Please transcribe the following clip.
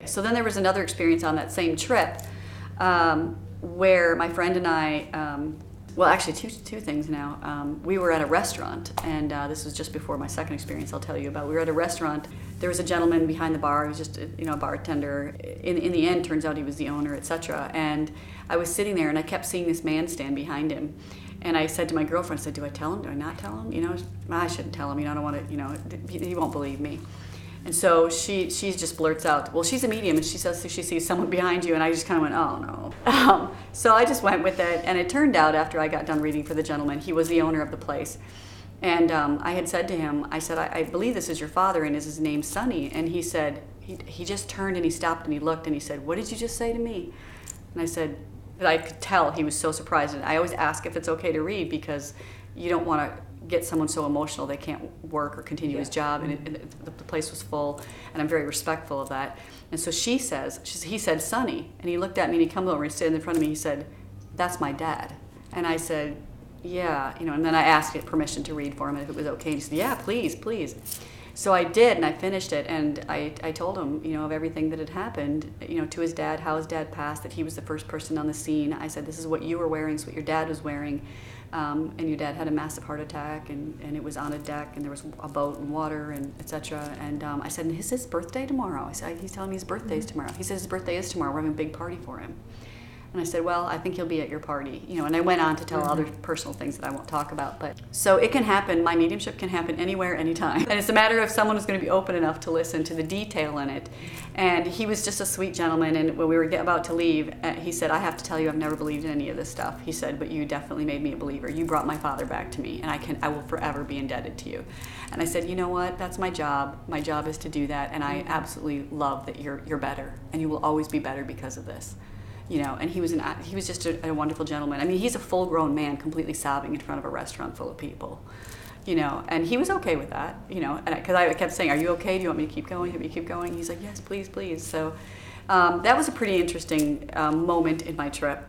So then there was another experience on that same trip where my friend and I, well, actually two things now. We were at a restaurant, and this was just before my second experience I'll tell you about. We were at a restaurant. There was a gentleman behind the bar. He was just a bartender. In the end, turns out he was the owner, etc. And I was sitting there, and I kept seeing this man stand behind him. And I said to my girlfriend, I said, do I tell him? Do I not tell him? I shouldn't tell him. I don't want to, he won't believe me. And so she just blurts out, well, she's a medium, and she says she sees someone behind you, and I just kind of went, oh no. So I just went with it, and it turned out after I got done reading for the gentleman, he was the owner of the place. And I had said to him, I said, I believe this is your father, and is his name Sonny? And he said, he just turned and he stopped and he looked and he said, what did you just say to me? And I said, I could tell he was so surprised. And I always ask if it's okay to read, because you don't want to get someone so emotional they can't work or continue his job, and the place was full, and I'm very respectful of that. And so he said, Sonny, and he looked at me and he comes over and stood in front of me. He said, that's my dad. And I said, yeah, and then I asked permission to read for him, and if it was okay. And he said, yeah, please. So I did, and I finished it, and I told him, of everything that had happened, to his dad, how his dad passed, that he was the first person on the scene. I said, this is what you were wearing, this is what your dad was wearing, and your dad had a massive heart attack, and it was on a deck, and there was a boat and water, and etc. And I said, and it's his birthday tomorrow. I said, he's telling me his birthday's tomorrow. He says his birthday is tomorrow. We're having a big party for him. And I said, well, I think he'll be at your party. And I went on to tell other personal things that I won't talk about. But so it can happen. My mediumship can happen anywhere, anytime. And it's a matter of someone who's going to be open enough to listen to the detail in it. And he was just a sweet gentleman. And when we were about to leave, he said, I have to tell you, I've never believed in any of this stuff. He said, but you definitely made me a believer. You brought my father back to me, and I will forever be indebted to you. And I said, you know what? That's my job. My job is to do that. And I absolutely love that you're better, and you will always be better because of this. And he was just a wonderful gentleman. I mean, he's a full-grown man, completely sobbing in front of a restaurant full of people, and he was okay with that, and because I kept saying, are you okay? Do you want me to keep going? Have you keep going? He's like, yes, please. So that was a pretty interesting moment in my trip.